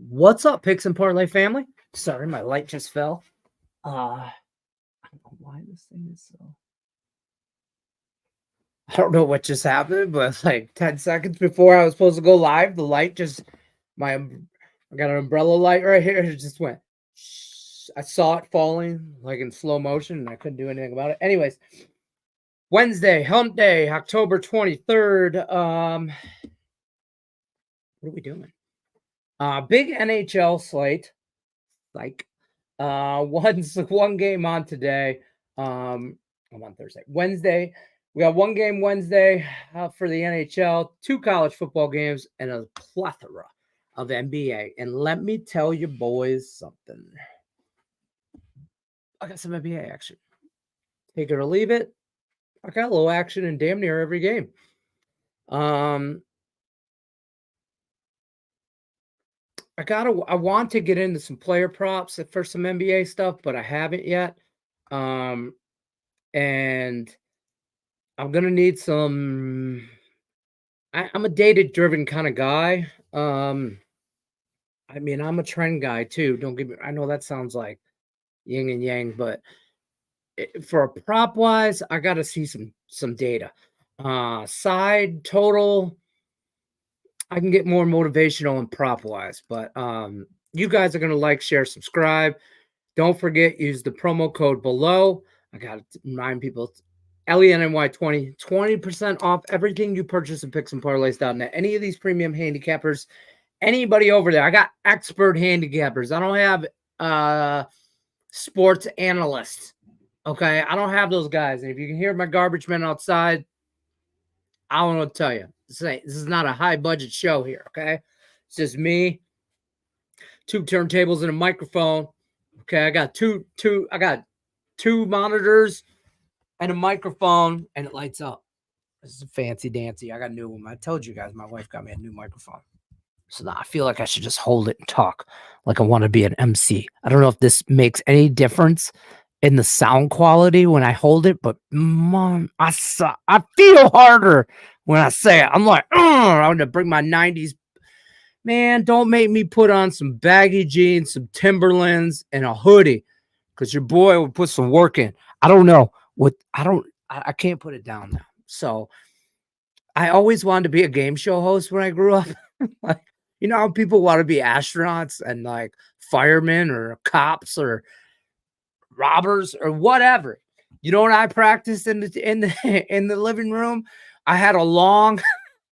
What's up, Picks and Parlay family? Sorry, my light just fell. I don't know why this thing is so. I don't know what just happened, but like 10 seconds before I was supposed to go live, the light just I got an umbrella light right here. It just went. I saw it falling like in slow motion, and I couldn't do anything about it. Anyways, Wednesday, Hump Day, October 23rd. What are we doing? Big NHL slate. Like one game on today. I'm on Thursday. Wednesday, we got one game Wednesday for the NHL, 2 college football games, and a plethora of NBA. And let me tell you boys something. I got some NBA action. Take it or leave it. I got a little action in damn near every game. I want to get into some player props for some NBA stuff, but I haven't yet. And I'm gonna need some. I'm a data-driven kind of guy. I mean, I'm a trend guy too. Don't get me. I know that sounds like yin and yang, but for a prop wise, I got to see some data. Side total, I can get more motivational and prop wise, but you guys are gonna like, share, subscribe. Don't forget, use the promo code below. I gotta remind people. LENNY 20% off everything you purchase at picksandparlays.net. Any of these premium handicappers, anybody over there. I got expert handicappers. I don't have sports analysts. Okay. I don't have those guys. And if you can hear my garbage men outside, I don't know what to tell you. This is not a high budget show here. Okay. It's just me, 2 turntables and a microphone. Okay. I got two monitors and a microphone, and it lights up. This is a fancy dancy. I got a new one. I told you guys my wife got me a new microphone. So now I feel like I should just hold it and talk like I want to be an MC. I don't know if this makes any difference in the sound quality when I hold it, but mom, I feel harder when I say it. I'm like, I'm going to bring my 90s. Man, don't make me put on some baggy jeans, some Timberlands, and a hoodie, because your boy will put some work in. I don't know. I can't put it down now. So I always wanted to be a game show host when I grew up. Like, you know how people want to be astronauts and like firemen or cops or robbers or whatever. You know what I practiced in the living room? I had a long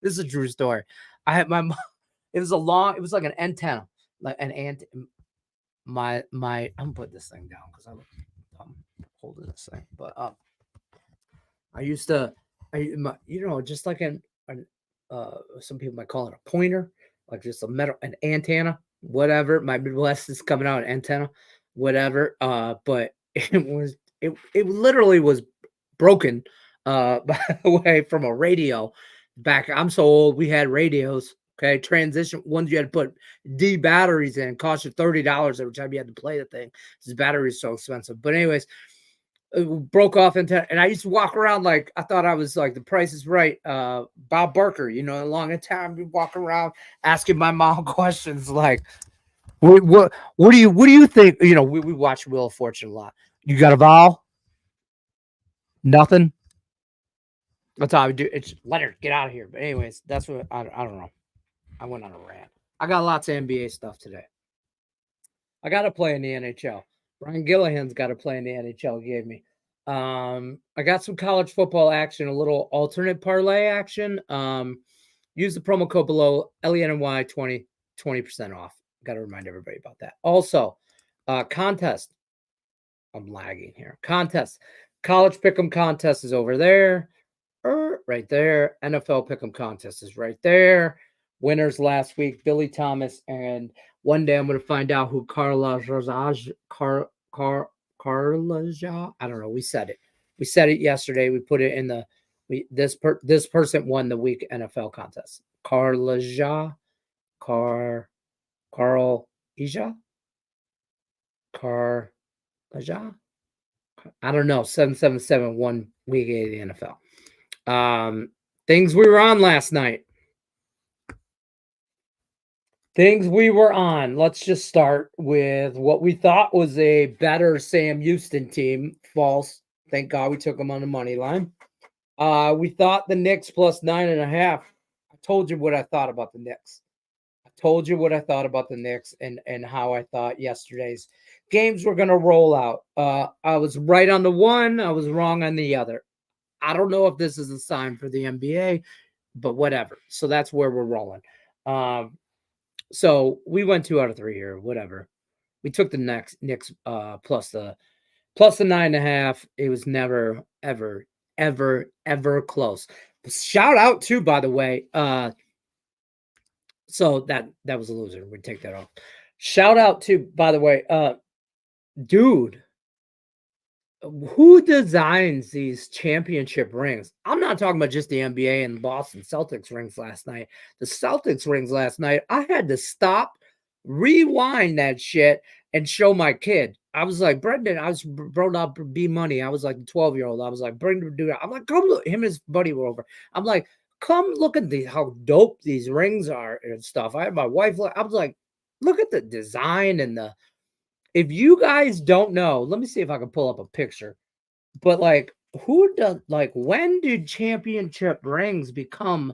this is a true story. I had it was like an antenna. Like an I'm gonna put this thing down because I'm holding this thing. But I used to, just like some people might call it a pointer, like just an antenna, whatever. My Midwest is coming out an antenna, whatever. But it literally was broken, by the way, from a radio back. I'm so old. We had radios. Okay, transition ones you had to put D batteries in, cost you $30 every time you had to play the thing. This battery is so expensive. But anyways, it broke off and I used to walk around like I thought I was like The Price is Right, Bob Barker, along in town, be walking around asking my mom questions like, what do you think? We watch Wheel of Fortune a lot. You got a vowel? Nothing. That's all I do. It's Leonard, get out of here. But anyways, that's what I don't know. I went on a rant. I got lots of NBA stuff today. I got to play in the NHL. Brian Gillihan's got to play in the NHL. He gave me. I got some college football action, a little alternate parlay action. Use the promo code below, LENNY 20% off. Got to remind everybody about that. Also, contest. I'm lagging here. Contest. College Pick'em contest is over there. Right there. NFL Pick'em contest is right there. Winners last week, Billy Thomas, and one day I'm going to find out who Carla, I don't know. We said it. We said it yesterday. We put it in this person won the week NFL contest. Carl Ija. I don't know. 777 won week 8 of the NFL. Things we were on last night. Things we were on. Let's just start with what we thought was a better Sam Houston team. False. Thank God we took them on the money line. We thought the Knicks plus 9.5. I told you what I thought about the Knicks. I told you what I thought about the Knicks and how I thought yesterday's games were going to roll out. I was right on the one. I was wrong on the other. I don't know if this is a sign for the NBA, but whatever. So that's where we're rolling. So we went 2 out of 3 here, whatever. We took the Knicks plus the 9.5. It was never, ever close. Shout out to, by the way, so that was a loser. We'd take that off. Shout out to, by the way, dude, who designs these championship rings? I'm not talking about just the NBA and Boston Celtics rings last night. The Celtics rings last night, I had to stop, rewind that shit, and show my kid. I was like, Brendan, I was brought up B Money. I was like the 12-year-old. I was like, Brendan, dude. I'm like, come look. Him and his buddy were over. I'm like, come look at how dope these rings are and stuff. I had my wife. I was like, look at the design and the. If you guys don't know, let me see if I can pull up a picture. But like, who does like when did championship rings become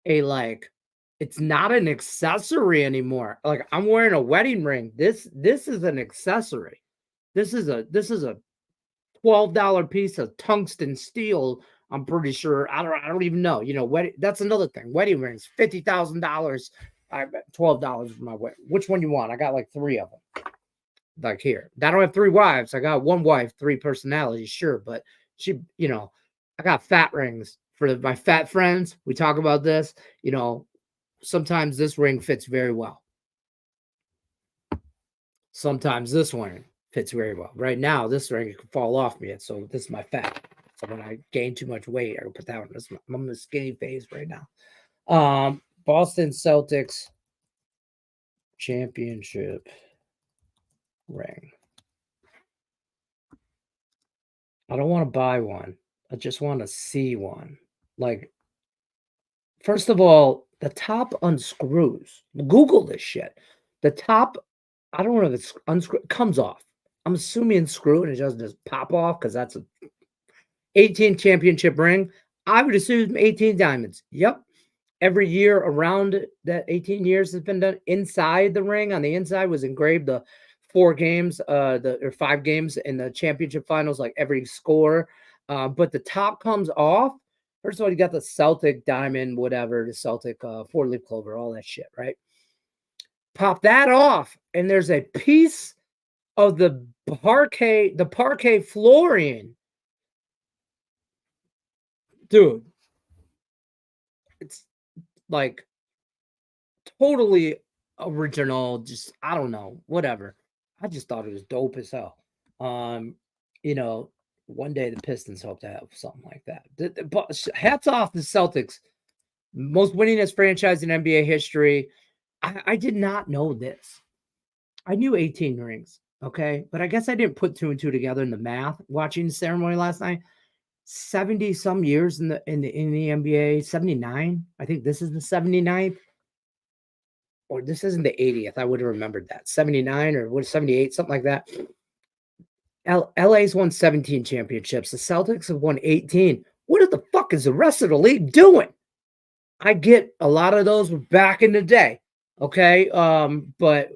a like? It's not an accessory anymore. Like I'm wearing a wedding ring. This is an accessory. This is a $12 piece of tungsten steel. I'm pretty sure. I don't even know. You know, that's another thing. Wedding rings, $50,000. I bet $12 for my wedding. Which one you want? I got like 3 of them. Like here, I don't have 3 wives. I got 1 wife, 3 personalities, sure, but she, you know, I got fat rings for my fat friends. We talk about this, you know, sometimes this ring fits very well. Sometimes this one fits very well. Right now, this ring could fall off me. So this is my fat. So when I gain too much weight, I put that one. I'm in a skinny phase right now. Boston Celtics championship ring. I don't want to buy one. I just want to see one. Like, first of all, the top unscrews. Google this shit. The top, I don't know if it's unscrew, comes off. I'm assuming screw and it doesn't just pop off because that's a 18 championship ring. I would assume 18 diamonds. Yep. Every year around that 18 years has been done inside the ring. On the inside was engraved the 4 games, or 5 games in the championship finals, like every score. But the top comes off. First of all, you got the Celtic diamond, whatever, the Celtic 4-leaf clover, all that shit, right? Pop that off, and there's a piece of the parquet flooring. Dude, it's like totally original, just I don't know, whatever. I just thought it was dope as hell. You know, one day the Pistons hope to have something like that. But hats off the Celtics, most winningest franchise in NBA history. I did not know this. I knew 18 rings, okay, but I guess I didn't put 2 and 2 together in the math. Watching the ceremony last night, 70 some years in the NBA, 79. I think this is the 79th. Or this isn't the 80th. I would have remembered that. 79 or what, 78, something like that. LA's won 17 championships. The Celtics have won 18. What the fuck is the rest of the league doing? I get a lot of those were back in the day. Okay. But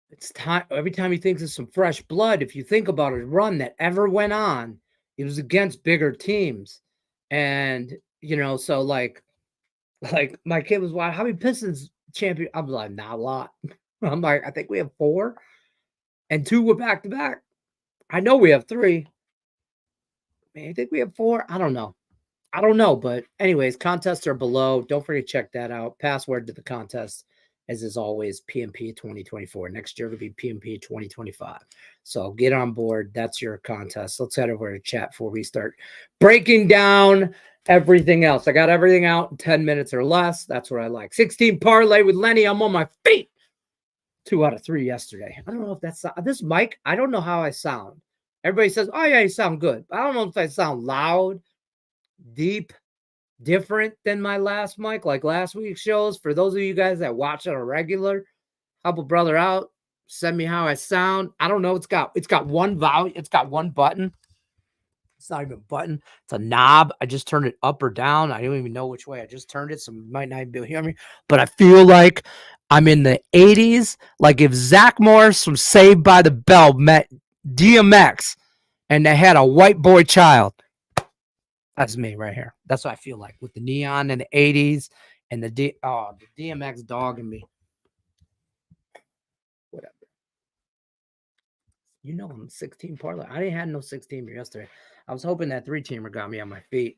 it's time. Every time he thinks of some fresh blood, if you think about a run that ever went on, it was against bigger teams. And, you know, so like my kid was watching, how many Pistons champion? I'm like, not a lot. I'm like, I think we have 4 and 2 were back to back. I know we have 3. I think we have 4. I don't know. But anyways, contests are below. Don't forget to check that out. Password to the contest, as is always, PMP 2024. Next year will be PMP 2025. So get on board. That's your contest. Let's head over to chat before we start breaking down everything else. I got everything out in 10 minutes or less. That's what I like. 16 parlay with Lenny. I'm on my feet. 2 out of 3 yesterday. I don't know if that's this mic. I don't know how I sound. Everybody says, oh, yeah, you sound good. I don't know if I sound loud, deep, different than my last mic, like last week's shows. For those of you guys that watch on a regular, help a brother out. Send me how I sound. I don't know. It's got one volume. It's got one button. It's not even a button. It's a knob. I just turned it up or down. I don't even know which way I just turned it, so you might not even be able to hear me. But I feel like I'm in the 80s. Like if Zach Morris from Saved by the Bell met DMX and they had a white boy child. That's me right here. That's what I feel like with the neon in the 80s and the DMX dog and me. Whatever. You know I'm 16 parlay. I didn't have no 16er yesterday. I was hoping that 3-teamer got me on my feet.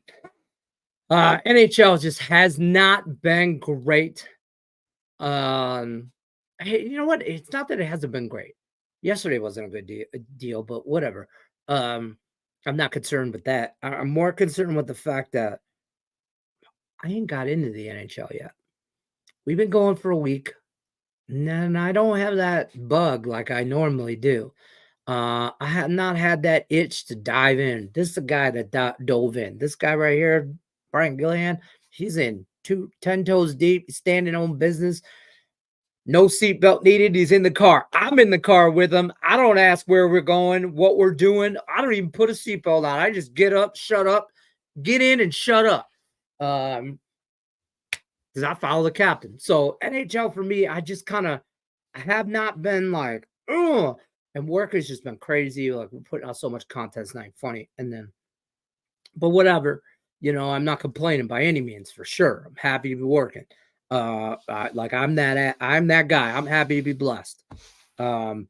NHL just has not been great. Hey, you know what? It's not that it hasn't been great. Yesterday wasn't a good deal, but whatever. I'm not concerned with that. I'm more concerned with the fact that I ain't got into the NHL yet. We've been going for a week, and I don't have that bug like I normally do. I have not had that itch to dive in. This is the guy that dove in. This guy right here, Brian Gillihan, he's in 10 toes deep, standing on business. No seatbelt needed. He's in the car. I'm in the car with him. I don't ask where we're going, what we're doing. I don't even put a seatbelt on. I just get up, shut up, get in and shut up. Because I follow the captain. So NHL for me, I have not been like, ugh. And work has just been crazy. Like we're putting out so much content, it's not funny. But whatever, I'm not complaining by any means for sure. I'm happy to be working. Like I'm that guy. I'm happy to be blessed. But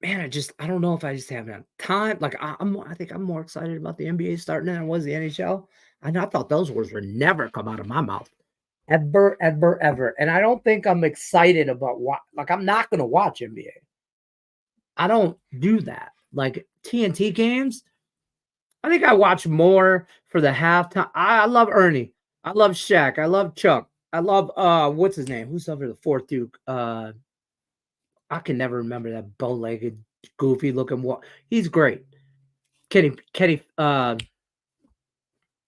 man, I don't know if I just haven't had time. Like I think I'm more excited about the NBA starting than I was the NHL. I thought those words would never come out of my mouth. Ever. And I don't think I'm excited about I'm not going to watch NBA. I don't do that. Like TNT games, I think I watch more for the halftime. I love Ernie. I love Shaq. I love Chuck. I love what's his name? Who's over the fourth Duke? I can never remember that bow-legged, goofy looking one. He's great. Kenny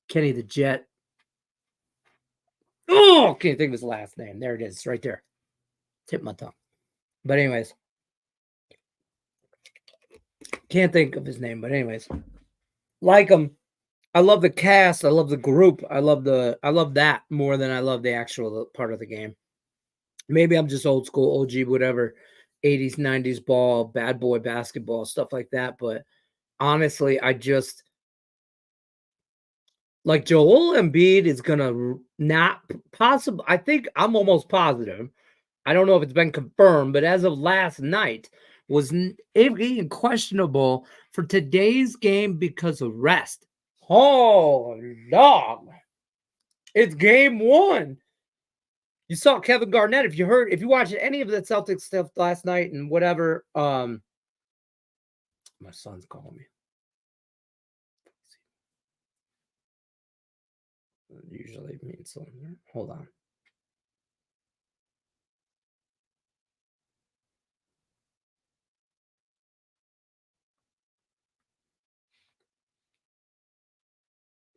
the Jet. Oh, can't think of his last name. There it is, right there. Tip my tongue. But anyways, can't think of his name. But anyways, like him. I love the cast. I love the group. I love that more than I love the actual part of the game. Maybe I'm just old school, OG, whatever, 80s, 90s ball, bad boy basketball, stuff like that. But honestly, I just like Joel Embiid is gonna not possible. I think I'm almost positive. I don't know if it's been confirmed, but as of last night, was even questionable for today's game because of rest. Oh, dog. It's game one. You saw Kevin Garnett. If you watched any of the Celtics stuff last night and whatever, my son's calling me. Usually means something. Hold on.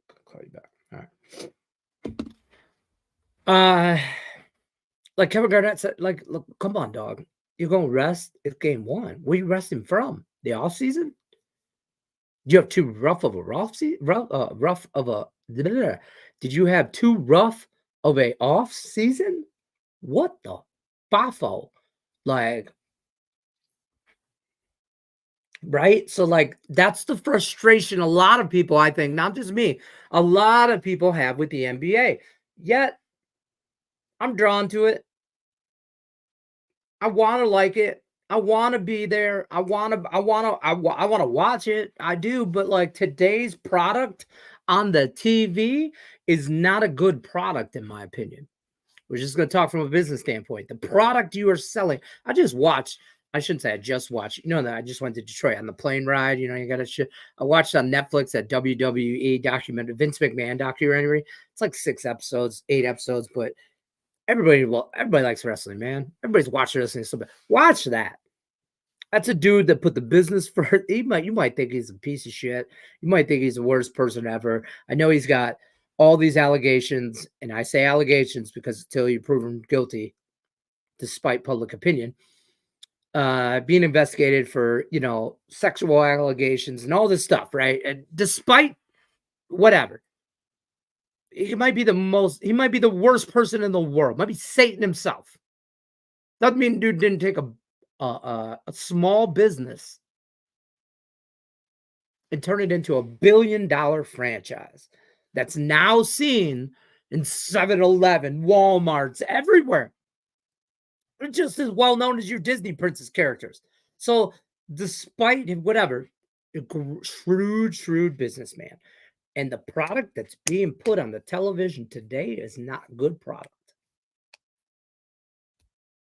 I'll call you back. All right. Like Kevin Garnett said, like, look, come on, dog. You're gonna rest. It's game one. Where you resting from? The off season? You have too rough of a rough of a. Did you have too rough of a off season? What the baffle? Like, right? So, like, that's the frustration a lot of people, I think, not just me, a lot of people have with the NBA. Yet, I'm drawn to it. I want to like it. I want to be there. I want to watch it. I do, but like today's product on the TV is not a good product in my opinion. We're just going to talk from a business standpoint. The product you are selling. I shouldn't say I just watched. That I just went to Detroit on the plane ride. You got to I watched on Netflix that WWE documentary, Vince McMahon documentary. It's like 8 episodes, but everybody likes wrestling, man. Everybody's watching wrestling. So watch that. That's a dude that put the business first. You might think he's a piece of shit. You might think he's the worst person ever. I know he's got all these allegations, and I say allegations because until you prove him guilty, despite public opinion, being investigated for, sexual allegations and all this stuff, right? And despite whatever, he might be the worst person in the world. Might be Satan himself. Doesn't mean dude didn't take a small business and turn it into $1 billion franchise that's now seen in 7-Eleven, Walmarts, everywhere. Just as well known as your Disney princess characters. So despite whatever, a shrewd businessman. And the product that's being put on the television today is not good product.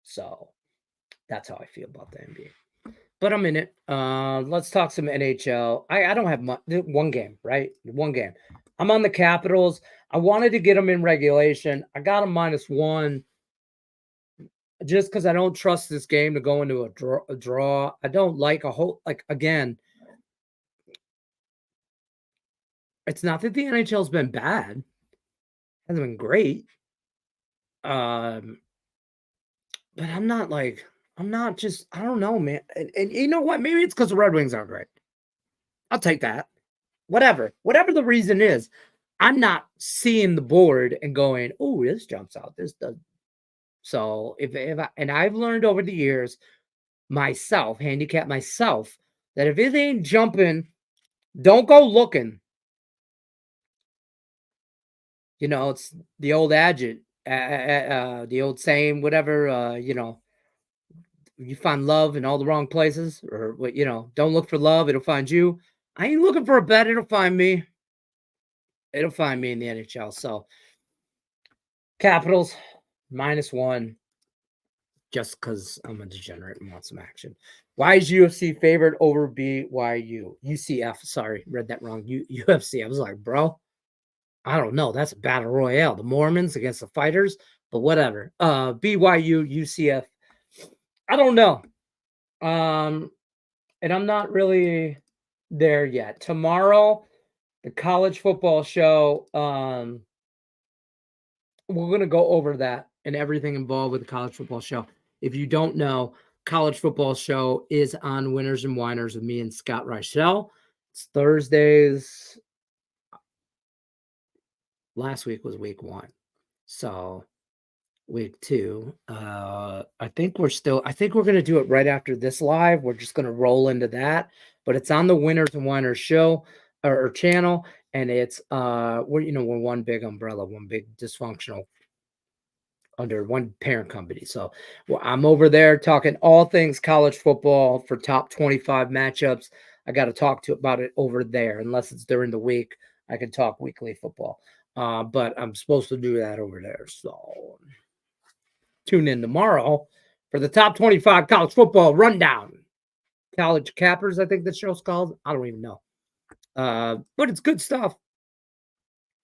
So that's how I feel about the NBA. But I'm in it. Let's talk some NHL. I don't have much. One game, right? One game. I'm on the Capitals. I wanted to get them in regulation. I got them -1 just because I don't trust this game to go into a draw. I don't like again, it's not that the NHL's been bad. It hasn't been great. But I'm not I don't know, man. And you know what? Maybe it's because the Red Wings aren't great. I'll take that. Whatever the reason is, I'm not seeing the board and going, "Oh, this jumps out. This does." So I've learned over the years handicap myself, that if it ain't jumping, don't go looking. It's the old adage, the old saying, whatever. You find love in all the wrong places, or what, don't look for love, it'll find you. I ain't looking for a bet, it'll find me. It'll find me in the NHL. So Capitals -1, just because I'm a degenerate and want some action. Why is UFC favored over BYU? UCF, sorry, read that wrong. UFC. I was like, bro, I don't know. That's a battle royale. The Mormons against the fighters, but whatever. BYU, UCF. I don't know. And I'm not really there yet. Tomorrow, the college football show. We're going to go over that and everything involved with the college football show. If you don't know, college football show is on Winners and Winers with me and Scott Reichel. It's Thursdays. Last week was week 1. So week 2, I think we're going to do it right after this live. We're just going to roll into that, but it's on the Winners and Winers show or channel. And it's, we're one big umbrella, one big dysfunctional under one parent company. So I'm over there talking all things college football for top 25 matchups. I got to talk about it over there, unless it's during the week. I can talk weekly football, but I'm supposed to do that over there. So tune in tomorrow for the top 25 college football rundown. College Cappers, I think the show's called. I don't even know. But it's good stuff.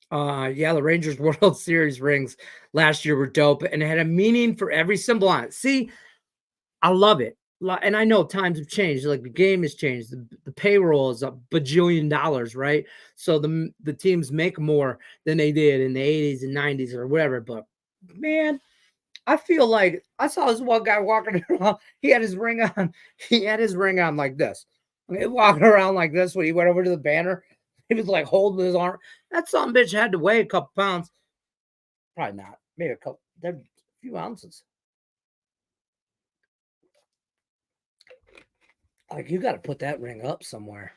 The Rangers World Series rings last year were dope, and it had a meaning for every symbol on it. See, I love it. And I know times have changed. Like, the game has changed. The payroll is $1 bajillion, right? So the teams make more than they did in the 80s and 90s or whatever. But man, I feel like I saw this one guy walking around. He had his ring on. He had his ring on like this. Walking around like this when he went over to the banner. He was like holding his arm. That son bitch had to weigh a couple pounds. Probably not. Maybe a few ounces. Like, you got to put that ring up somewhere.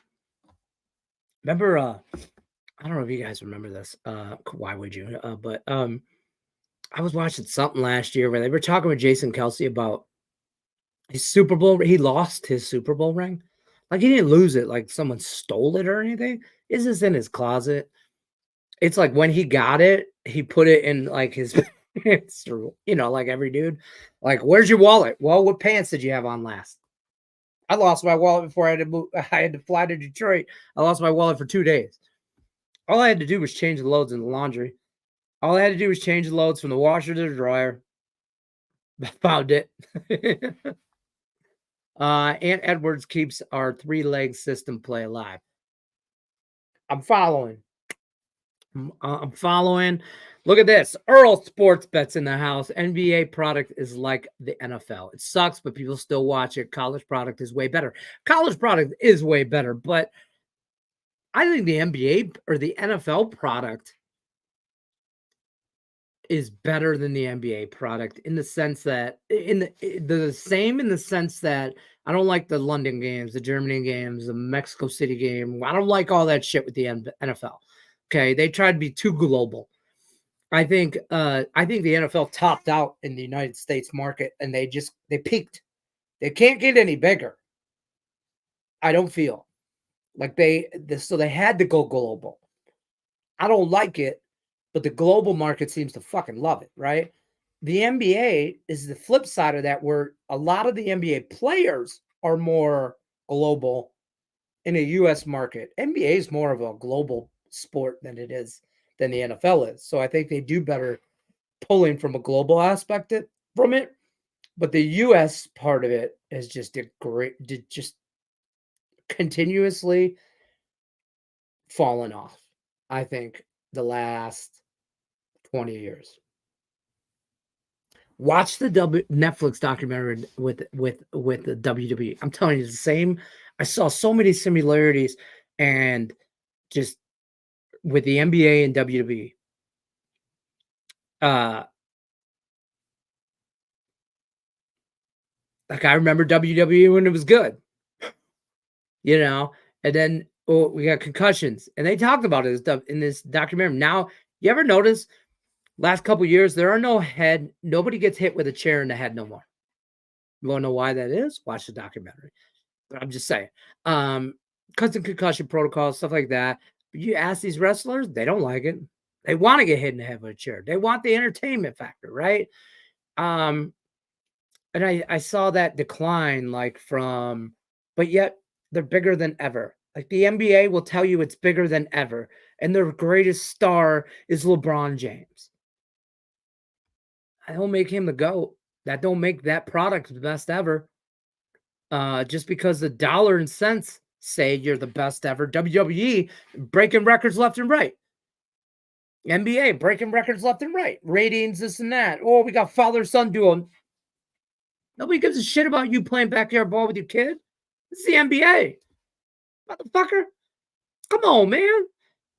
Remember, I don't know if you guys remember this. Why would you? But I was watching something last year where they were talking with Jason Kelsey about his Super Bowl. He lost his Super Bowl ring. Like, he didn't lose it like someone stole it or anything. It's just in his closet. It's like when he got it, he put it in like his pants, like every dude. Like, where's your wallet? Well, what pants did you have on last? I lost my wallet before I had to move. I had to fly to Detroit. I lost my wallet for 2 days. All I had to do was change the loads in the laundry. All I had to do was change the loads from the washer to the dryer. I found it. Ant Edwards keeps our three-leg system play alive. I'm following. I'm following. Look at this. Earl Sports Bets in the house. NBA product is like the NFL. It sucks, but people still watch it. College product is way better. College product is way better, but I think the NBA or the NFL product is better than the NBA product in the sense that the same in the sense that I don't like the London games, the Germany games, the Mexico City game. I don't like all that shit with the NFL. Okay, they try to be too global. I think the NFL topped out in the United States market and they peaked. They can't get any bigger. I don't feel like so they had to go global. I don't like it, but the global market seems to fucking love it, right? The NBA is the flip side of that, where a lot of the NBA players are more global in a US market. NBA is more of a global sport than the NFL is. So I think they do better pulling from a global aspect from it. But the US part of it is just just continuously fallen off, I think, the last 20 years. Watch the Netflix documentary with the WWE. I'm telling you, the same. I saw so many similarities, and just with the NBA and WWE. Like I remember WWE when it was good, and then we got concussions, and they talked about it in this documentary. Now, you ever notice last couple years nobody gets hit with a chair in the head no more. You want to know why that is? Watch the documentary. But I'm just saying, because of concussion protocols, stuff like that. But you ask these wrestlers, they don't like it. They want to get hit in the head with a chair. They want the entertainment factor, right? And I saw that decline, but yet they're bigger than ever. Like the NBA will tell you it's bigger than ever, and their greatest star is LeBron James. I don't make him the GOAT. That don't make that product the best ever. Just because the dollar and cents say you're the best ever. WWE breaking records left and right. NBA breaking records left and right. Ratings, this and that. Oh, we got father-son duo. Nobody gives a shit about you playing backyard ball with your kid. This is the NBA. Motherfucker. Come on, man.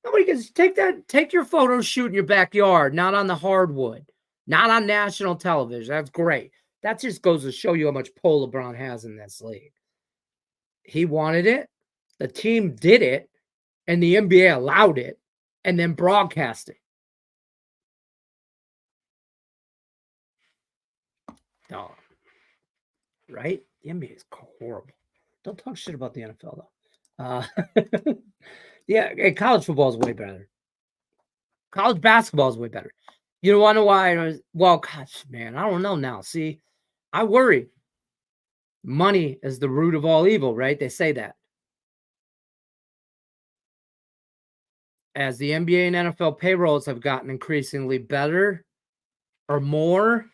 Nobody gives take your photo shoot in your backyard, not on the hardwood, not on national television. That's great. That just goes to show you how much pull LeBron has in this league. He wanted it, the team did it, and the NBA allowed it, and then broadcast it. Oh, right? The NBA is horrible. Don't talk shit about the NFL, though. Yeah, college football is way better. College basketball is way better. You don't want to know why? Well, gosh, man, I don't know now. See, I worry. Money is the root of all evil, right? They say that. As the NBA and NFL payrolls have gotten increasingly better or more,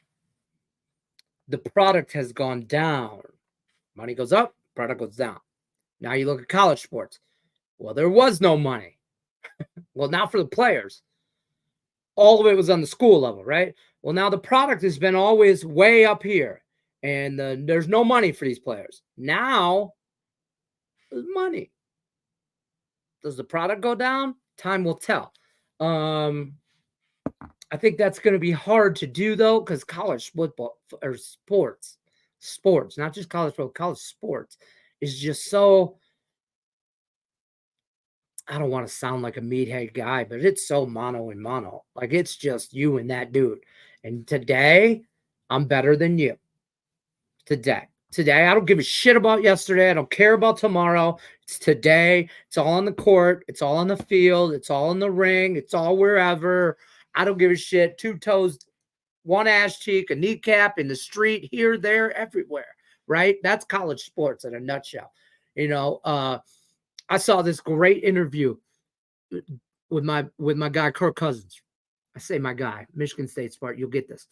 the product has gone down. Money goes up, product goes down. Now you look at college sports. Well, there was no money. Well, not for the players. All of it was on the school level, right? Well, now the product has been always way up here, and there's no money for these players. Now, there's money. Does the product go down? Time will tell. I think that's going to be hard to do, though, because college football or sports, not just college football, college sports is just so. I don't want to sound like a meathead guy, but it's so mono and mono. Like it's just you and that dude. And today, I'm better than you. Today, I don't give a shit about yesterday. I don't care about tomorrow. It's today. It's all on the court. It's all on the field. It's all in the ring. It's all wherever. I don't give a shit. 2 toes, 1 ass cheek, a kneecap, in the street, here, there, everywhere. Right? That's college sports in a nutshell. I saw this great interview with my guy Kirk Cousins. I say my guy, Michigan State Spartan. You'll get this.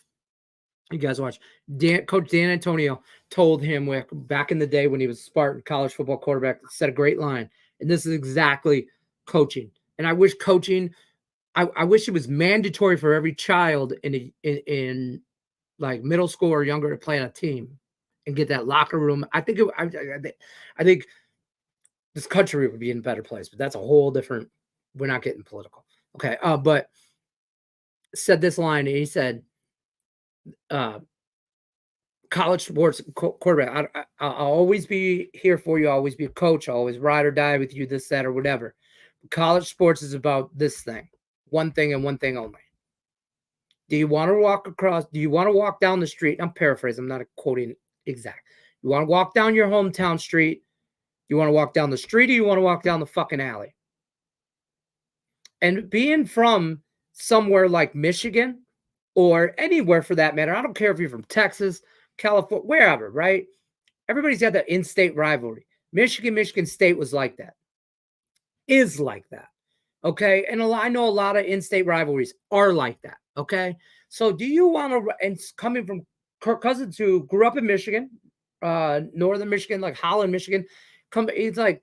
You guys watch. Coach Dan Antonio told him back in the day when he was Spartan college football quarterback, said a great line. And this is exactly coaching. And I wish coaching, I wish it was mandatory for every child in like middle school or younger to play on a team and get that locker room. I think I think this country would be in a better place, but that's a whole different. We're not getting political, okay? But said this line, and he said, "College sports quarterback. I'll always be here for you. I'll always be a coach. I'll always ride or die with you. This, that, or whatever. College sports is about this thing, one thing and one thing only. Do you want to walk across? Do you want to walk down the street? I'm paraphrasing. I'm not quoting exact. You want to walk down your hometown street? You want to walk down the street, or you want to walk down the fucking alley? And being from somewhere like Michigan or anywhere for that matter, I don't care if you're from Texas, California, wherever, right? Everybody's got that in-state rivalry. Michigan State was like that, is like that. Okay. And I know a lot of in-state rivalries are like that. Okay. So do you want to, and coming from Kirk Cousins, who grew up in Michigan, northern Michigan, like Holland, Michigan, it's like,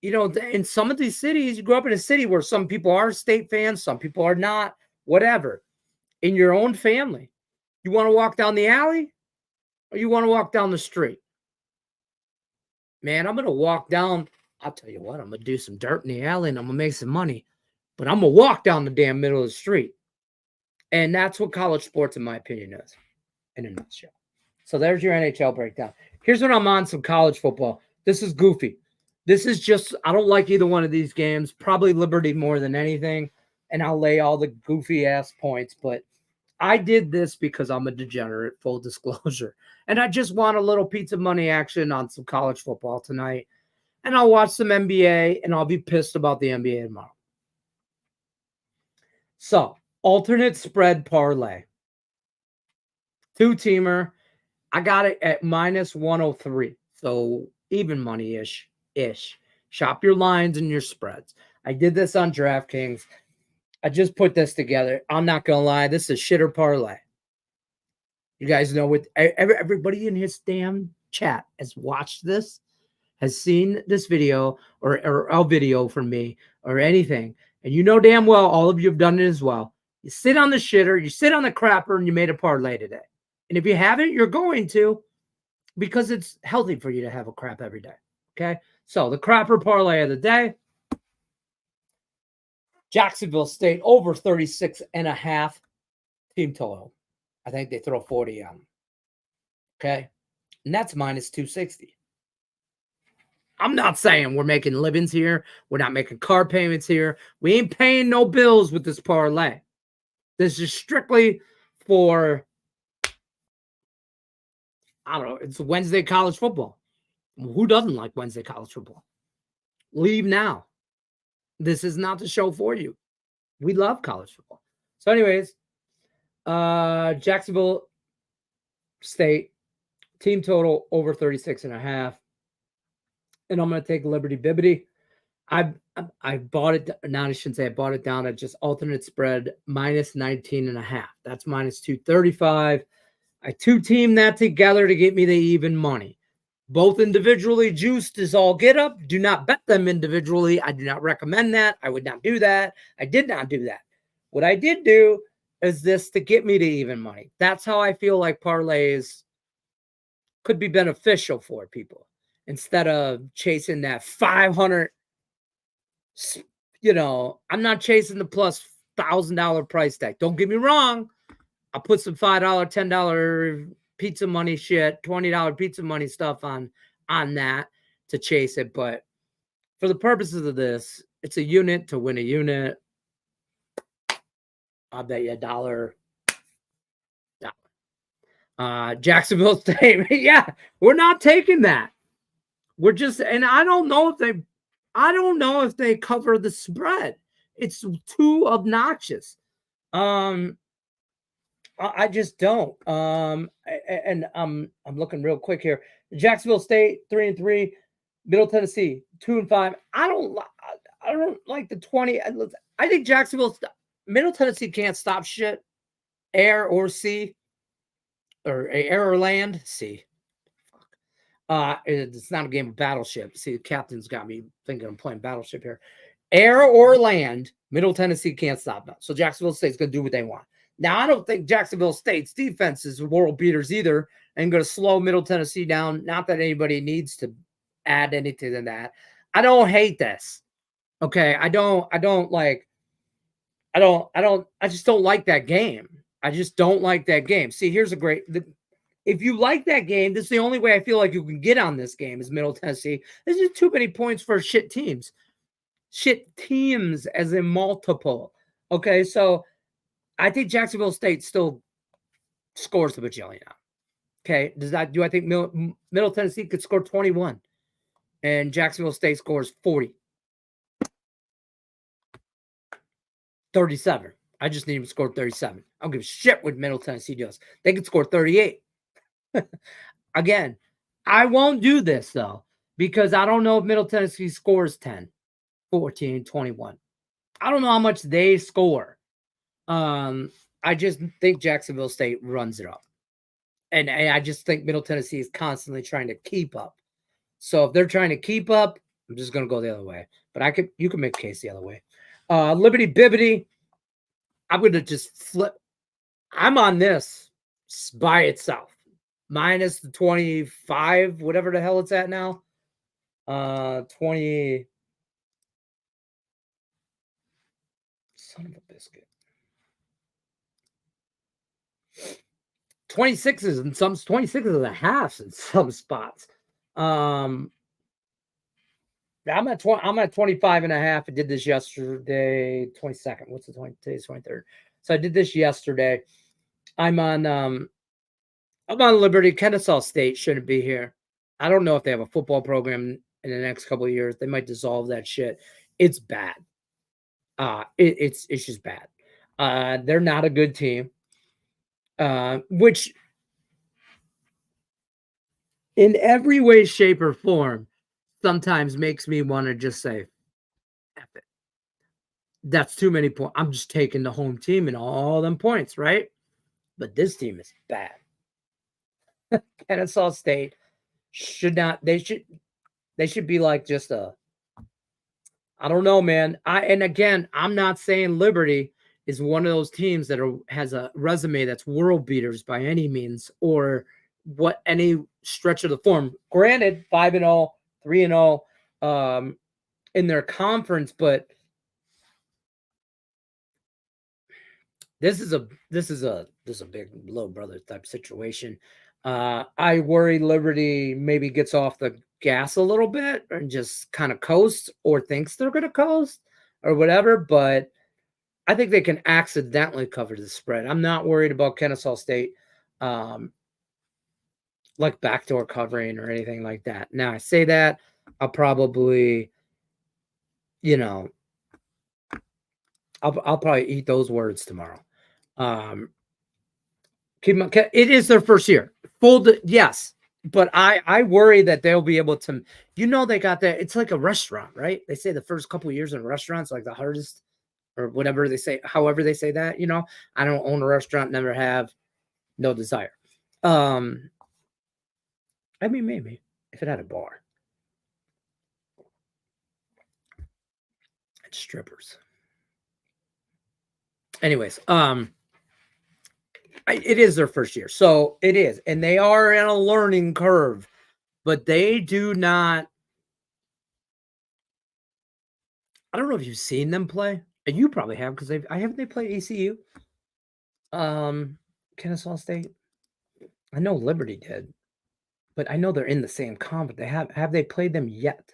in some of these cities, you grew up in a city where some people are state fans, some people are not, whatever. In your own family, you want to walk down the alley or you want to walk down the street? Man, I'm going to walk down. I'll tell you what, I'm going to do some dirt in the alley and I'm going to make some money, but I'm going to walk down the damn middle of the street. And that's what college sports, in my opinion, is in a nutshell. So there's your NHL breakdown. Here's when I'm on some college football. This is goofy. This is just, I don't like either one of these games. Probably Liberty more than anything. And I'll lay all the goofy ass points. But I did this because I'm a degenerate, full disclosure. And I just want a little pizza money action on some college football tonight. And I'll watch some NBA and I'll be pissed about the NBA tomorrow. So, alternate spread parlay. Two-teamer. I got it at minus 103. So even money-ish. Shop your lines and your spreads. I did this on DraftKings. I just put this together. I'm not going to lie. This is shitter parlay. You guys know what everybody in his damn chat has watched this, has seen this video or a video from me or anything. And you know damn well all of you have done it as well. You sit on the shitter, you sit on the crapper, and you made a parlay today. And if you haven't, you're going to, because it's healthy for you to have a crap every day. Okay? So the crapper parlay of the day, Jacksonville State over 36.5 team total. I think they throw 40 on them. Okay? And that's minus 260. I'm not saying we're making livings here. We're not making car payments here. We ain't paying no bills with this parlay. This is strictly for, I don't know, it's Wednesday college football. Who doesn't like Wednesday college football? Leave now. This is not the show for you. We love college football. So anyways, Jacksonville State, team total over 36.5. And I'm going to take Liberty Bibbity. I bought it. Now I shouldn't say I bought it down at just alternate spread minus 19.5. That's minus 235. I two-team that together to get me the even money. Both individually juiced is all get up. Do not bet them individually. I do not recommend that. I would not do that. I did not do that. What I did do is this to get me to even money. That's how I feel like parlays could be beneficial for people instead of chasing that 500. I'm not chasing the plus $1,000 price tag. Don't get me wrong. I'll put some $5, $10 pizza money shit, $20 pizza money stuff on that to chase it. But for the purposes of this, it's a unit to win a unit. I'll bet you $1. Jacksonville State. Yeah, we're not taking that. We're just, and I don't know if they cover the spread. It's too obnoxious. I just don't. And I'm looking real quick here. Jacksonville State 3-3, Middle Tennessee 2-5. I don't like the 20. I think Middle Tennessee can't stop shit, air or sea. or Air or Land. See, it's not a game of Battleship. See, the captain's got me thinking I'm playing Battleship here. Air or land, Middle Tennessee can't stop them. So Jacksonville State's going to do what they want. Now, I don't think Jacksonville State's defense is world beaters either and going to slow Middle Tennessee down. Not that anybody needs to add anything to that. I don't hate this. Okay. I just don't like that game. I just don't like that game. See, here's a great, if you like that game, this is the only way I feel like you can get on this game is Middle Tennessee. There's just too many points for shit teams. Shit teams as in multiple. Okay, so I think Jacksonville State still scores the bajillion. Okay, do I think Middle Tennessee could score 21 and Jacksonville State scores 40? 37. I just need them to score 37. I don't give a shit what Middle Tennessee does. They could score 38. Again, I won't do this though, because I don't know if Middle Tennessee scores 10, 14, 21. I don't know how much they score. I just think Jacksonville State runs it up. And I just think Middle Tennessee is constantly trying to keep up. So if they're trying to keep up, I'm just going to go the other way. But you can make a case the other way. Liberty Bibbity, I'm going to just flip. I'm on this by itself. Minus the 25, whatever the hell it's at now. 20. Son of a biscuit. 26s and some 26.5 in some spots. I'm at 25.5. I did this yesterday, 22nd. What's the 20? Today's 23rd. So I did this yesterday. I'm on Liberty. Kennesaw State shouldn't be here. I don't know if they have a football program in the next couple of years. They might dissolve that shit. It's bad. It's just bad. They're not a good team. Which in every way, shape, or form sometimes makes me want to just say, F it. That's too many points. I'm just taking the home team and all them points, right? But this team is bad. Kennesaw State should not. They should be like just I don't know, man. And again, I'm not saying Liberty is one of those teams that has a resume that's world beaters by any means or any stretch of the form. Granted, 5-0, 3-0 in their conference, but this is a big little brother type situation. I worry Liberty maybe gets off the gas a little bit and just kind of coast or thinks they're going to coast or whatever, but I think they can accidentally cover the spread. I'm not worried about Kennesaw State like backdoor covering or anything like that. Now I say that, I'll probably, I'll probably eat those words tomorrow. It is their first year. Yes. But I worry that they'll be able to, they got that. It's like a restaurant, right? They say the first couple of years in restaurants, like the hardest or whatever they say, however they say that, I don't own a restaurant, never have, no desire. I mean, maybe if it had a bar. It's strippers. Anyways, it is their first year. So it is. And they are in a learning curve, but they do not. I don't know if you've seen them play. You probably have because haven't they played ECU? Kennesaw State. I know Liberty did, but I know they're in the same conference. Have they played them yet?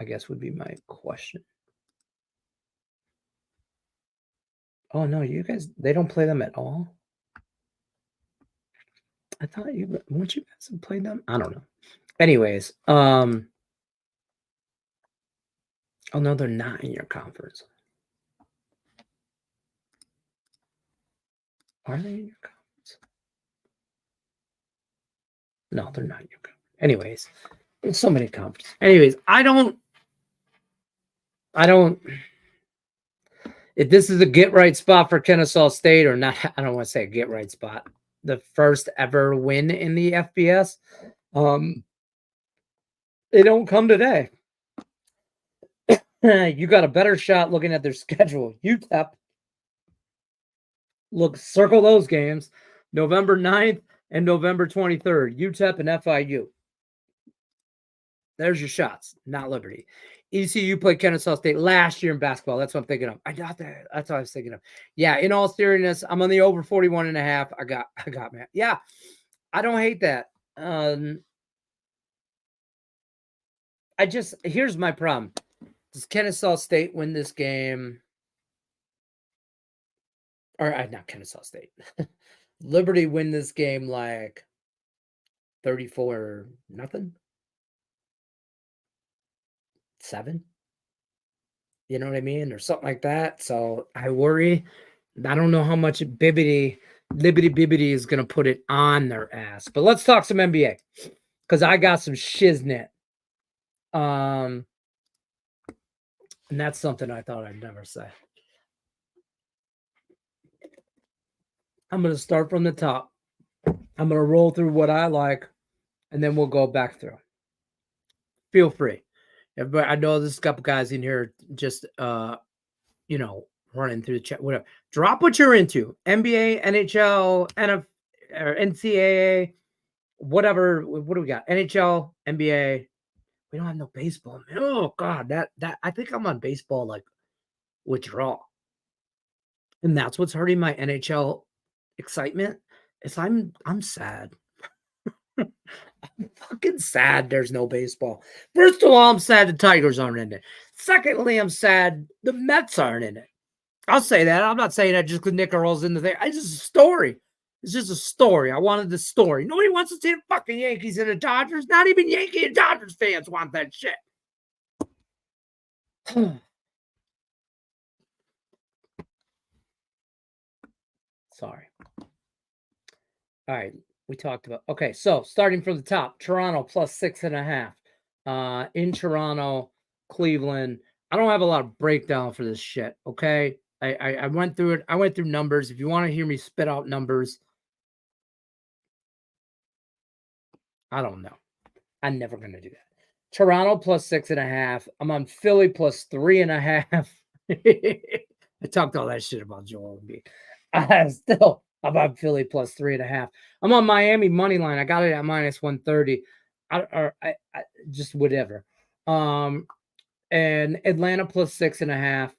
I guess would be my question. Oh no, you guys, they don't play them at all. I thought wouldn't you guys have played them? I don't know. Anyways, oh no, they're not in your conference. Are they in your conference? No, they're not in your conference. Anyways, there's so many conferences. Anyways, I don't. If this is a get right spot for Kennesaw State or not, I don't want to say a get right spot. the first ever win in the FBS. They don't come today. You got a better shot looking at their schedule. UTEP, circle those games. November 9th and November 23rd. UTEP and FIU. There's your shots, not Liberty. ECU played Kennesaw State last year in basketball. That's what I'm thinking of. I got that. That's what I was thinking of. Yeah, in all seriousness, I'm on the over 41.5. I got, man. Yeah, I don't hate that. Here's my problem. Does Kennesaw State win this game? Or not Kennesaw State. Liberty win this game like 34-0? 7? You know what I mean? Or something like that. So I worry. I don't know how much Libbity is going to put it on their ass. But let's talk some NBA. Because I got some shiznit. And that's something I thought I'd never say. I'm going to start from the top. I'm going to roll through what I like. And then we'll go back through. Feel free. Everybody, I know there's a couple guys in here just, running through the chat. Whatever. Drop what you're into. NBA, NHL, NFL, or NCAA, whatever. What do we got? NHL, NBA. We don't have no baseball, man. Oh God, that I think I'm on baseball like withdrawal, and that's what's hurting my NHL excitement. Is I'm sad. I'm fucking sad there's no baseball. First of all, I'm sad the Tigers aren't in it. Secondly, I'm sad the Mets aren't in it. I'll say that. I'm not saying that just because Nick Earl's in the thing. It's just a story. It's just a story. I wanted the story. Nobody wants to see the fucking Yankees and the Dodgers. Not even Yankee and Dodgers fans want that shit. Sorry. All right. We talked about. Okay. So starting from the top, Toronto plus 6.5. In Toronto, Cleveland. I don't have a lot of breakdown for this shit. Okay. I went through it. I went through numbers. If you want to hear me spit out numbers, I don't know. I'm never going to do that. Toronto plus 6.5. I'm on Philly plus 3.5. I talked all that shit about Joel Embiid. Still, I'm on Philly plus 3.5. I'm on Miami money line. I got it at minus 130. I just whatever. And Atlanta plus 6.5.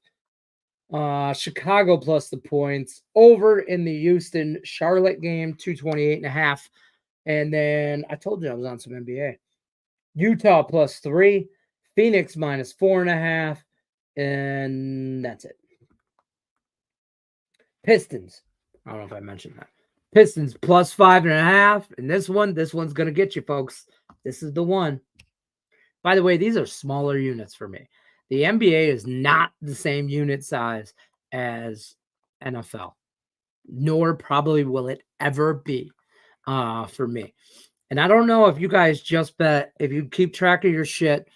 Chicago plus the points. Over in the Houston Charlotte game, 228.5. And then I told you I was on some NBA. Utah plus 3, Phoenix minus 4.5, and that's it. Pistons. I don't know if I mentioned that. Pistons plus 5.5, and this one's gonna get you, folks. This is the one. By the way, these are smaller units for me. The NBA is not the same unit size as NFL, nor probably will it ever be for me. And I don't know if you guys just bet, if you keep track of your shit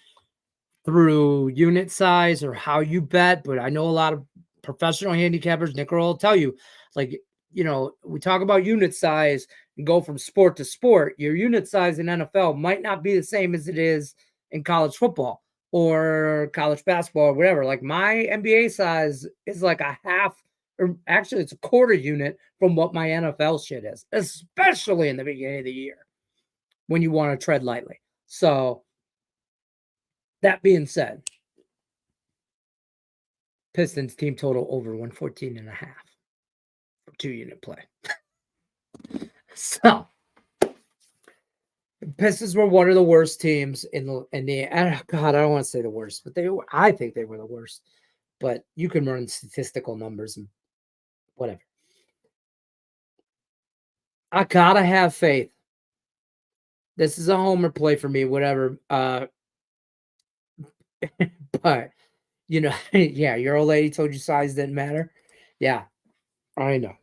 through unit size or how you bet, but I know a lot of professional handicappers, Nick Earl will tell you, like, we talk about unit size and go from sport to sport. Your unit size in NFL might not be the same as it is in college football or college basketball or whatever. Like my NBA size is like a half, or actually it's a quarter unit from what my NFL shit is, especially in the beginning of the year, when you want to tread lightly. So that being said, Pistons team total over 114.5 for 2-unit play. So Pistons were one of the worst teams in the God, I don't want to say the worst, but I think they were the worst. But you can run statistical numbers and whatever. I gotta have faith. This is a homer play for me, whatever. But yeah, your old lady told you size didn't matter. Yeah, I know.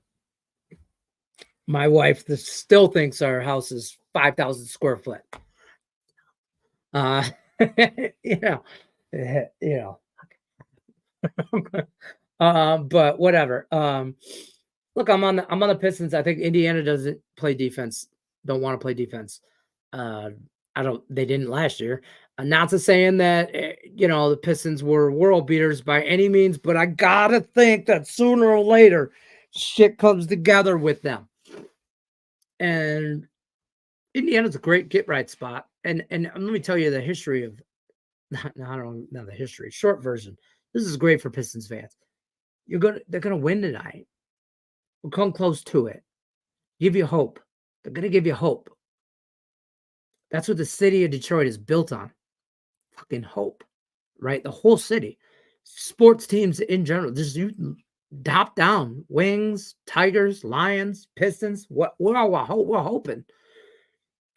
My wife still thinks our house is 5,000 square foot. But whatever. Look, I'm on the Pistons. I think Indiana doesn't play defense. Don't want to play defense. Uh, I don't. They didn't last year. Not to saying that the Pistons were world beaters by any means, but I gotta think that sooner or later, shit comes together with them. And Indiana's a great get right spot. And let me tell you the history of. I don't know the history. Short version. This is great for Pistons fans. They're gonna win tonight. We'll come close to it. Give you hope. They're gonna give you hope. That's what the city of Detroit is built on. Fucking hope, right? The whole city, sports teams in general, just you top down, Wings, Tigers, Lions, Pistons. We're hoping.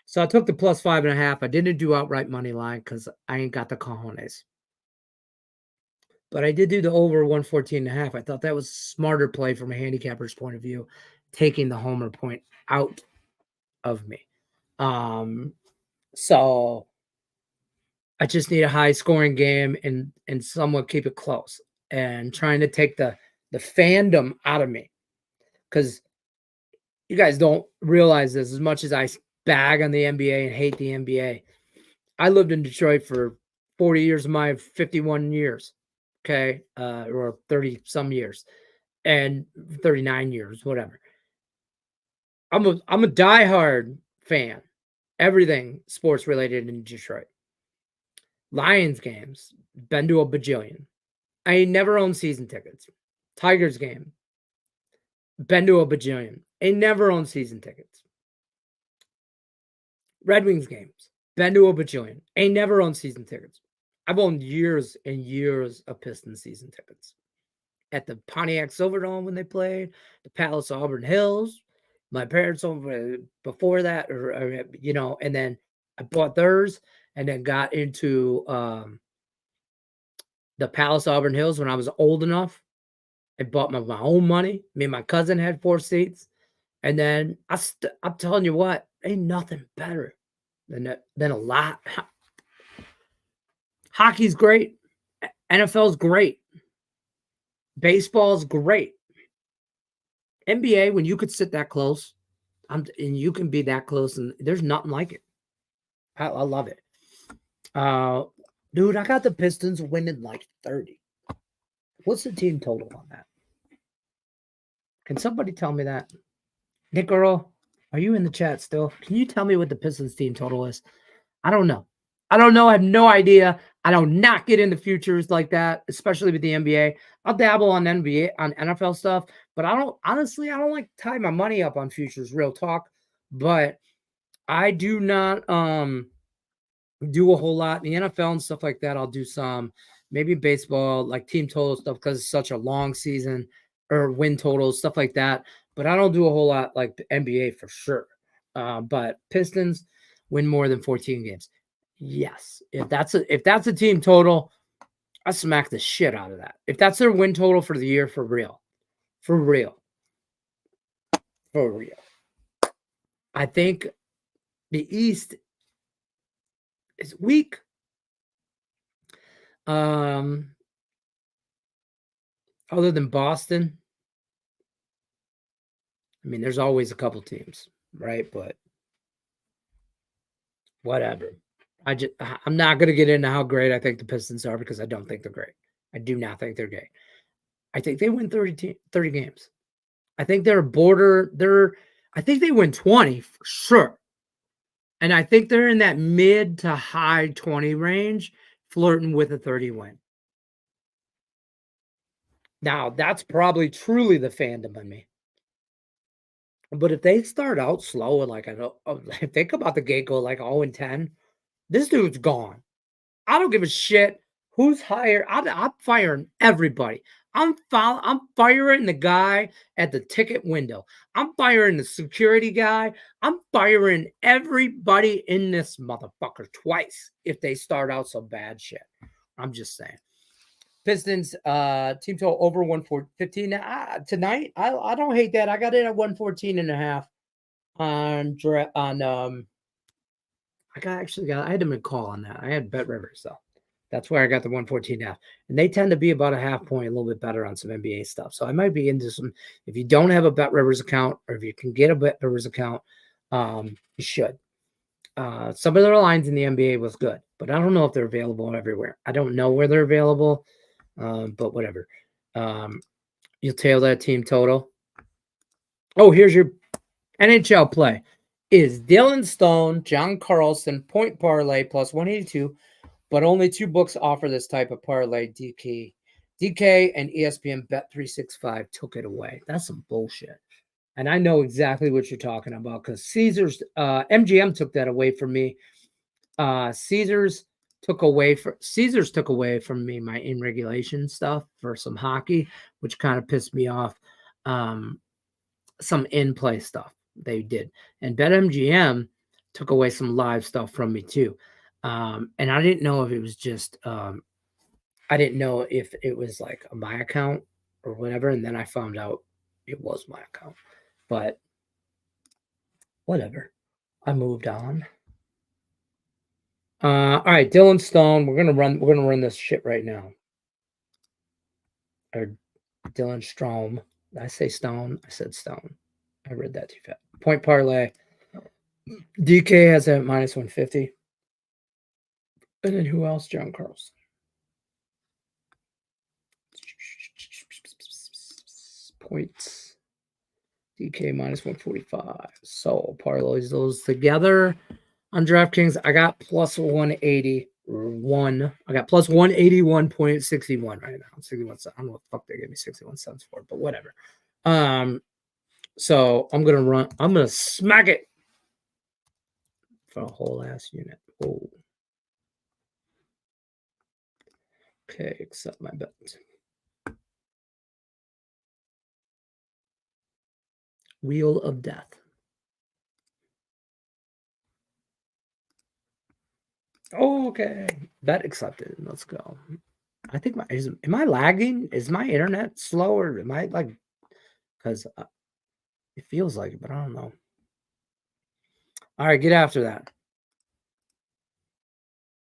So I took the +5.5. I didn't do outright money line because I ain't got the cojones. But I did do the over 114.5. I thought that was smarter play from a handicapper's point of view, taking the homer point out of me. So I just need a high scoring game and somewhat keep it close and trying to take the fandom out of me, because you guys don't realize this. As much as I bag on the NBA and hate the NBA, I lived in Detroit for 40 years of my 51 years, okay, or 30 some years, and 39 years, whatever. I'm a diehard fan, everything sports related in Detroit. Lions games, been to a bajillion. I never owned season tickets. Tigers game, been to a bajillion. I never owned season tickets. Red Wings games, been to a bajillion. I never owned season tickets. I've owned years and years of Pistons season tickets. At the Pontiac Silverdome when they played, the Palace Auburn Hills. My parents owned before that, and then I bought theirs and then got into the Palace Auburn Hills when I was old enough. I bought my own money. Me and my cousin had 4 seats. And then I'm telling you what, ain't nothing better than a lot. Hockey's great. NFL's great. Baseball's great. NBA, when you could sit that close, and you can be that close, and there's nothing like it. I love it. Dude, I got the Pistons winning like 30. What's the team total on that? Can somebody tell me that? Nick Earl, are you in the chat still? Can you tell me what the Pistons team total is? I don't know. I have no idea. I do not get into futures like that, especially with the NBA. I'll dabble on NBA, on NFL stuff, but I don't like to tie my money up on futures, real talk. But I do not do a whole lot in the NFL and stuff like that. I'll do some, maybe baseball, like team total stuff, because it's such a long season, or win totals, stuff like that. But I don't do a whole lot like the NBA for sure. But Pistons win more than 14 games. Yes. If that's a team total, I smack the shit out of that. If that's their win total for the year, for real. For real. For real. I think the East is weak. Other than Boston, I mean, there's always a couple teams, right? But whatever. I'm not going to get into how great I think the Pistons are, because I don't think they're great. I do not think they're great. I think they win 30 games. I think I think they win 20 for sure. And I think they're in that mid to high 20 range, flirting with a 30 win. Now, that's probably truly the fandom in me. But if they start out slow, like if they come out the gate go like 0-10, this dude's gone. I don't give a shit who's hired. I'm firing everybody. I'm firing the guy at the ticket window. I'm firing the security guy. I'm firing everybody in this motherfucker twice if they start out so bad shit. I'm just saying. Pistons team total over 115 tonight. I don't hate that. I got it at 114.5 on I had them in call on that. I had Bet Rivers though. That's where I got the 114.5. And they tend to be about a half point, a little bit better on some NBA stuff. So I might be into some. If you don't have a Bet Rivers account, or if you can get a Bet Rivers account, you should. Some of their lines in the NBA was good, but I don't know if they're available everywhere. I don't know where they're available, but whatever. You'll tail that team total. Oh, here's your NHL play. Is Dylan Stone, John Carlson, point parlay plus 182, but only 2 books offer this type of parlay. DK and ESPN Bet365 took it away. That's some bullshit. And I know exactly what you're talking about because Caesars, MGM took that away from me. Caesars took away from me my in regulation stuff for some hockey, which kind of pissed me off. Some in play stuff they did, and BetMGM took away some live stuff from me too. And I didn't know if it was just I didn't know if it was like my account or whatever, and then I found out it was my account. But whatever. I moved on. All right, Dylan Stone. We're gonna run this shit right now. Or Dylan Strom. Did I say Stone? I said Stone. I read that too fast. Point parlay. DK has a minus 150. And then who else? John Carlson. Points. DK minus 145. So parlays those together on DraftKings. I got plus 181. I got plus 181.61 right now. 61 cents. I don't know what the fuck they gave me 61 cents for, but whatever. So I'm gonna smack it for a whole ass unit. Oh. Okay, accept my bet. Wheel of Death. Okay, bet accepted. Let's go. I think am I lagging? Is my internet slow, or am I like? Because it feels like it, but I don't know. All right, get after that.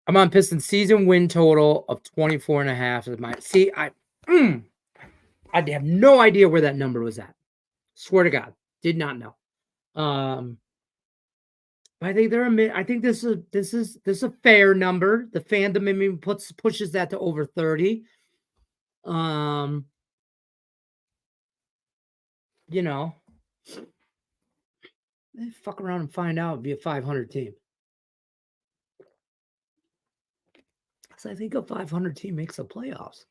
I'm on Pistons season win total of 24.5. See, I have no idea where that number was at. Swear to God, did not know. I think I think this is a fair number. The fandom in me pushes that to over 30. You know, fuck around and find out. It'd be a 500 team. So I think a 500 team makes the playoffs.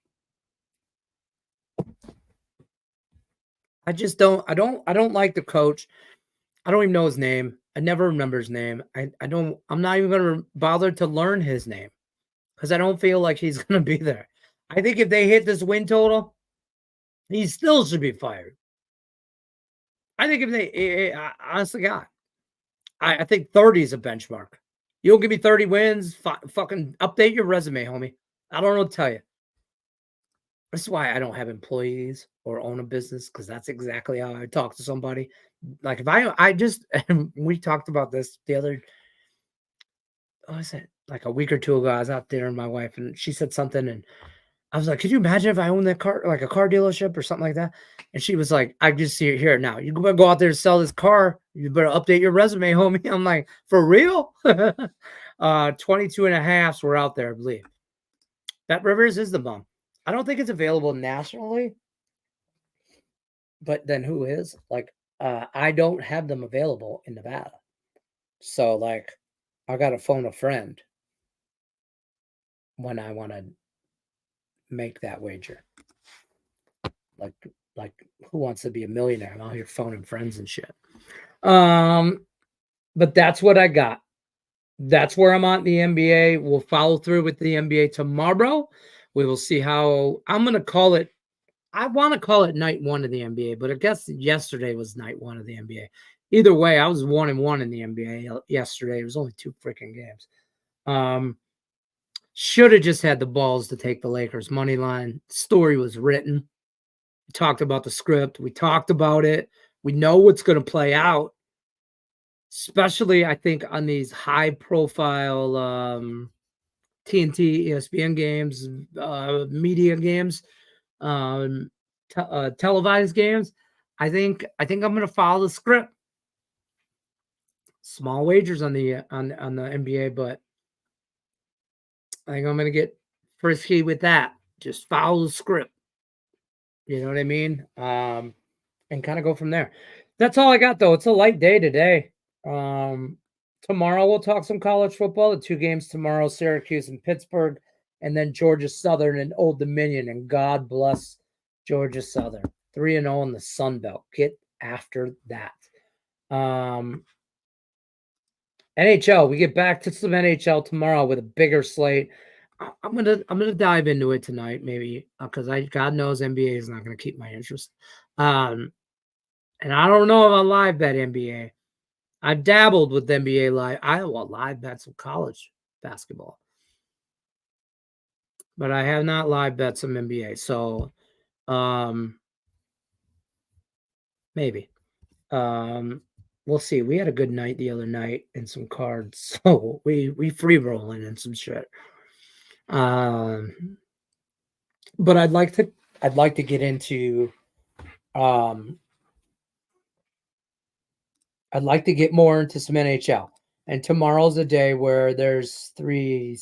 I just don't. I don't like the coach. I don't even know his name. I never remember his name. I'm not even going to bother to learn his name because I don't feel like he's going to be there. I think if they hit this win total, he still should be fired. I think if they, honestly, God, I think 30 is a benchmark. You don't give me 30 wins, fucking update your resume, homie. I don't know what to tell you. This is why I don't have employees or own a business, because that's exactly how I talk to somebody. Like if I just, we talked about this the other, what was it? Like a week or two ago, I was out there and my wife, and she said something, and I was like, could you imagine if I owned that car, like a car dealership or something like that? And she was like, I just see it here now. You better go out there and sell this car. You better update your resume, homie. I'm like, for real? 22.5 were out there, I believe. Bet Rivers is the bum. I don't think it's available nationally, but then who is? Like, I don't have them available in Nevada. So, like, I got to phone a friend when I want to make that wager. Like who wants to be a millionaire? I'm out here phoning friends and shit. But that's what I got. That's where I'm at in the NBA. We'll follow through with the NBA tomorrow. We will see how I'm going to call it. I want to call it night one of the NBA, but I guess yesterday was night one of the NBA. Either way, I was 1-1 in the NBA yesterday. It was only 2 freaking games. Should have just had the balls to take the Lakers money line. Story was written. We talked about the script. We talked about it. We know what's going to play out. Especially, I think, on these high-profile TNT, ESPN games, media games, televised games. I think I'm going to follow the script. Small wagers on the NBA, but I think I'm going to get frisky with that. Just follow the script. You know what I mean? And kind of go from there. That's all I got, though. It's a light day today. Tomorrow we'll talk some college football. The 2 games tomorrow: Syracuse and Pittsburgh, and then Georgia Southern and Old Dominion. And God bless Georgia Southern, 3-0 in the Sun Belt. Get after that. NHL. We get back to some NHL tomorrow with a bigger slate. I'm gonna dive into it tonight, maybe, because God knows NBA is not gonna keep my interest. And I don't know if I'll live bet NBA. I've dabbled with NBA live. I will live bet some college basketball, but I have not live bet some NBA. So, maybe. We'll see. We had a good night the other night in some cards, so we free rolling in some shit. But I'd like to get into I'd like to get more into some NHL. And tomorrow's a day where there's 9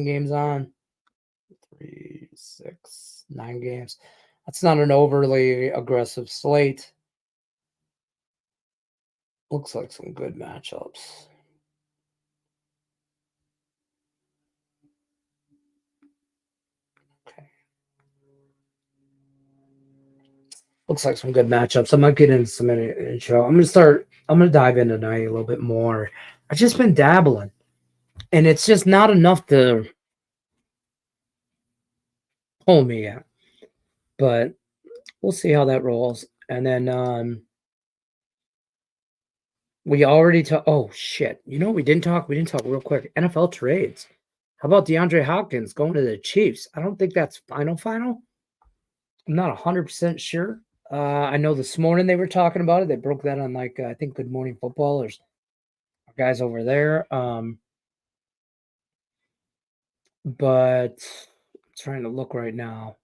games on. 3, 6, 9 games. That's not an overly aggressive slate. Looks like some good matchups. Okay. Looks like some good matchups. I might get into some NHL. I'm gonna dive in tonight a little bit more. I've just been dabbling, and it's just not enough to pull me yet. But we'll see how that rolls. And then we already talked. Oh shit! You know what we didn't talk? We didn't talk real quick. NFL trades. How about DeAndre Hopkins going to the Chiefs? I don't think that's final. I'm not 100% sure. I know this morning they were talking about it. They broke that on I think Good Morning Football. There's guys over there. But I'm trying to look right now.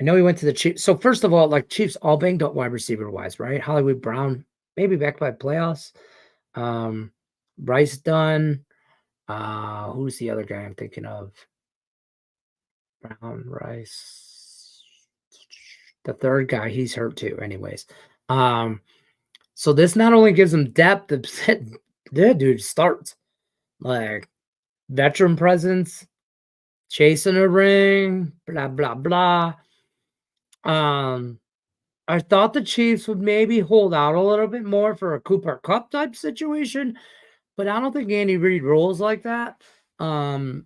I know he went to the Chiefs. So first of all, Chiefs all banged up wide receiver wise, right? Hollywood Brown maybe back by playoffs. Bryce Dunn. Who's the other guy I'm thinking of? Brown, Rice. The third guy, he's hurt too. Anyways, so this not only gives him depth, the dude starts like veteran presence, chasing a ring, blah blah blah. I thought the Chiefs would maybe hold out a little bit more for a Cooper Kupp type situation, but I don't think Andy Reid rolls like that. And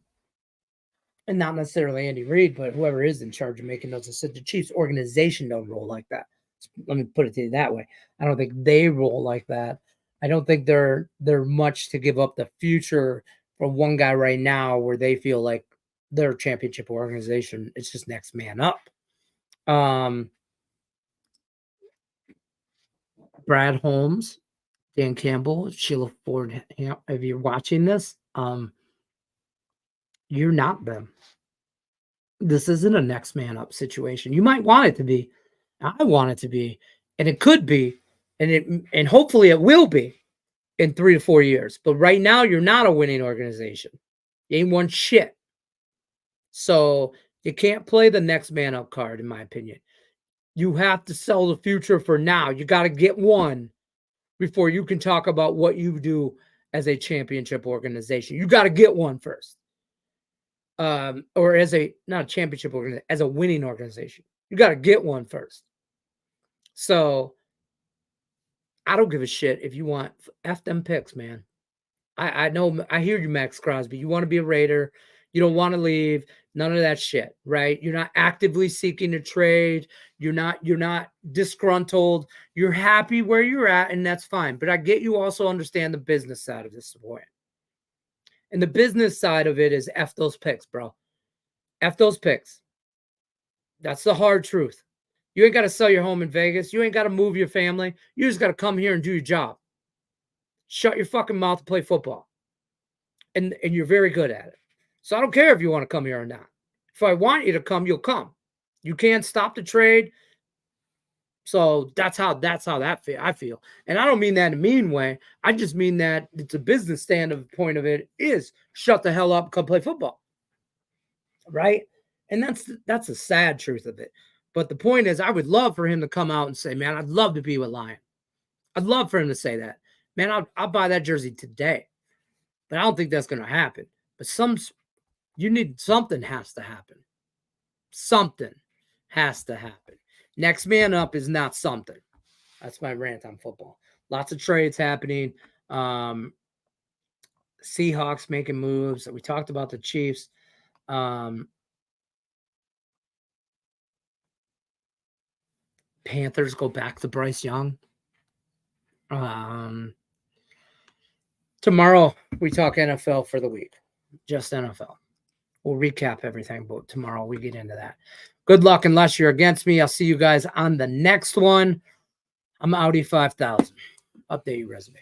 not necessarily Andy Reid, but whoever is in charge of making those decisions. The Chiefs organization don't roll like that. Let me put it to you that way. I don't think they roll like that. I don't think they're much to give up the future for one guy right now where they feel like they're a championship organization. It's just next man up. Brad Holmes, Dan Campbell, Sheila Ford, if you're watching this, you're not them. This isn't a next man up situation. You might want it to be. I want it to be, and it could be, and hopefully it will be in 3 to 4 years. But right now, you're not a winning organization. You ain't won shit. So you can't play the next man up card, in my opinion. You have to sell the future for now. You got to get one before you can talk about what you do as a championship organization. You got to get one first. Or as not a championship organization, as a winning organization. You got to get one first. So I don't give a shit if you want F them picks, man. I know, I hear you, Max Crosby. You want to be a Raider. You don't want to leave. None of that shit, right? You're not actively seeking to trade. You're not disgruntled. You're happy where you're at, and that's fine. But I get you also understand the business side of this point. And the business side of it is F those picks, bro. F those picks. That's the hard truth. You ain't got to sell your home in Vegas. You ain't got to move your family. You just got to come here and do your job. shut your fucking mouth and play football. And you're very good at it. So I don't care if you want to come here or not. If I want you to come, you'll come. You can't stop the trade. So that's how I feel. And I don't mean that in a mean way. I just mean that it's a business standpoint of it is shut the hell up and come play football. Right? And that's the sad truth of it. But the point is, I would love for him to come out and say, man, I'd love to be with Lion. I'd love for him to say that. Man, I'll buy that jersey today. But I don't think that's going to happen. But something has to happen. Something has to happen. Next man up is not something. That's my rant on football. Lots of trades happening. Seahawks making moves. We talked about the Chiefs. Panthers go back to Bryce Young. Tomorrow we talk NFL for the week. Just NFL. We'll recap everything, but tomorrow we get into that. Good luck unless you're against me. I'll see you guys on the next one. I'm Audi 5000. Update your resume.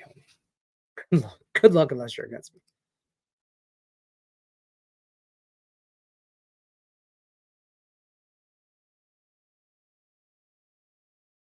Good luck unless you're against me.